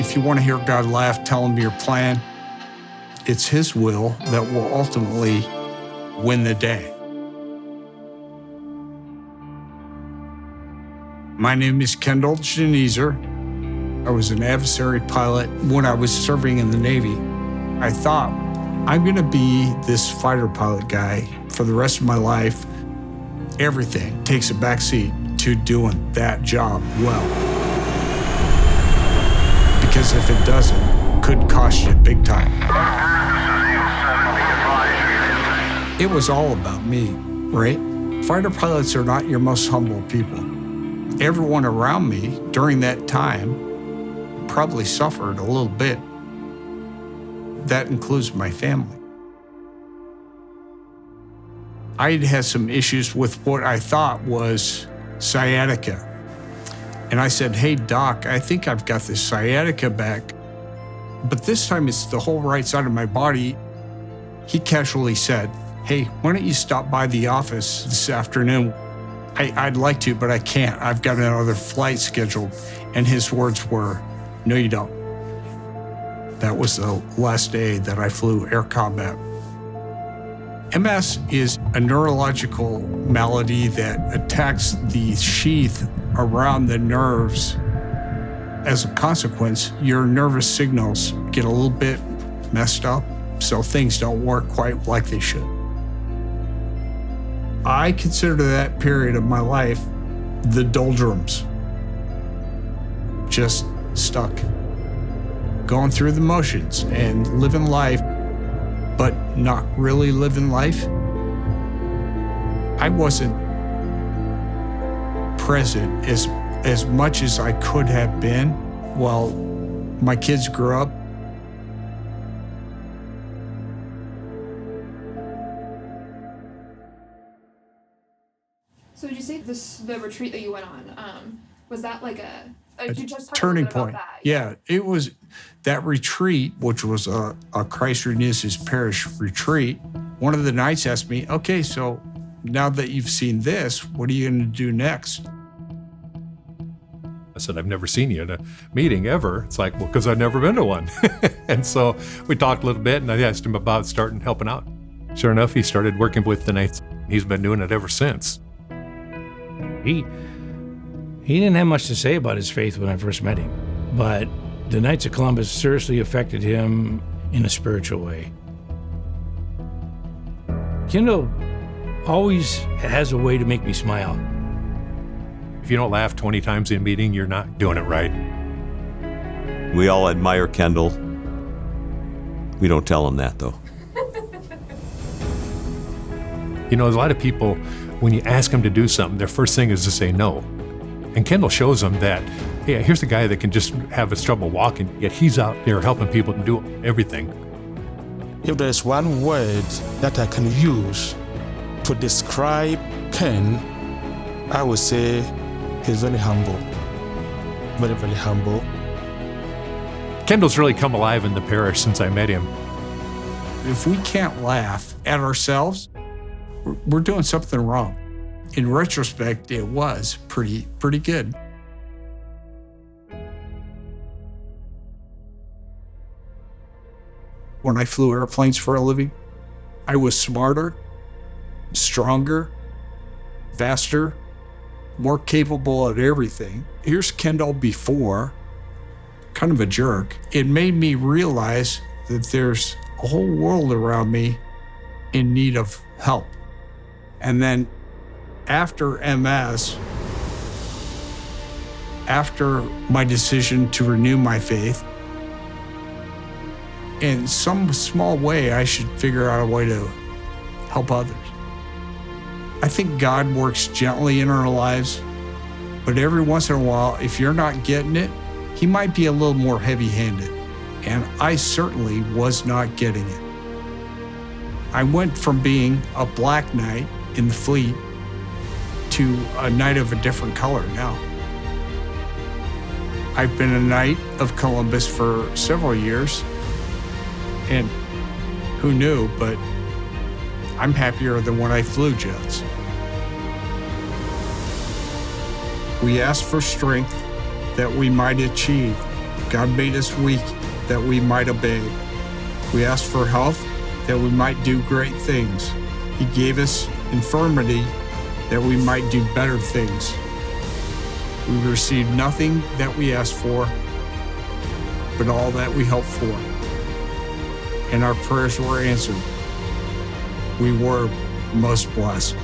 If you want to hear God laugh, tell him your plan. It's his will that will ultimately win the day. My name is Kendall Genezer. I was an adversary pilot when I was serving in the Navy. I thought, I'm going to be this fighter pilot guy for the rest of my life. Everything takes a backseat to doing that job well. Because if it doesn't, it could cost you big time. It was all about me, right? Fighter pilots are not your most humble people. Everyone around me during that time probably suffered a little bit. That includes my family. I had some issues with what I thought was sciatica. And I said, hey, doc, I think I've got this sciatica back, but this time it's the whole right side of my body. He casually said, hey, why don't you stop by the office this afternoon? I'd like to, but I can't. I've got another flight scheduled. And his words were, no, you don't. That was the last day that I flew air combat. MS is a neurological malady that attacks the sheath around the nerves. As a consequence, your nervous signals get a little bit messed up, so things don't work quite like they should. I consider that period of my life the doldrums. Just stuck. Going through the motions and living life, but not really living life. I wasn't present as much as I could have been while my kids grew up. So did you say the retreat that you went on, was that like a turning point? Yeah, it was that retreat, which was a Christ Renews His Parish retreat. One of the nights asked me, okay, so now that you've seen this, what are you going to do next? I said, I've never seen you at a meeting ever. It's like, well, because I've never been to one. And so we talked a little bit, and I asked him about starting helping out. Sure enough, he started working with the Knights. He's been doing it ever since. He didn't have much to say about his faith when I first met him, but the Knights of Columbus seriously affected him in a spiritual way. Kendall always has a way to make me smile. If you don't laugh 20 times in a meeting, you're not doing it right. We all admire Kendall. We don't tell him that, though. You know, there's a lot of people, when you ask them to do something, their first thing is to say no. And Kendall shows them that, hey, here's a guy that can just have his trouble walking, yet he's out there helping people do everything. If there's one word that I can use to describe Ken, I would say he's very humble. Very, very humble. Kendall's really come alive in the parish since I met him. If we can't laugh at ourselves, we're doing something wrong. In retrospect, it was pretty good. When I flew airplanes for a living, I was smarter, stronger, faster, more capable at everything. Here's Kendall before, kind of a jerk. It made me realize that there's a whole world around me in need of help. And then after MS, after my decision to renew my faith, in some small way, I should figure out a way to help others. I think God works gently in our lives, but every once in a while, if you're not getting it, he might be a little more heavy-handed. And I certainly was not getting it. I went from being a black knight in the fleet to a knight of a different color now. I've been a Knight of Columbus for several years, and who knew, but I'm happier than when I flew jets. We ask for strength that we might achieve God made us weak that we might obey. We asked for health that we might do great things. He gave us infirmity that we might do better things. We received nothing that we asked for, but all that we hoped for. And our prayers were answered. We were most blessed.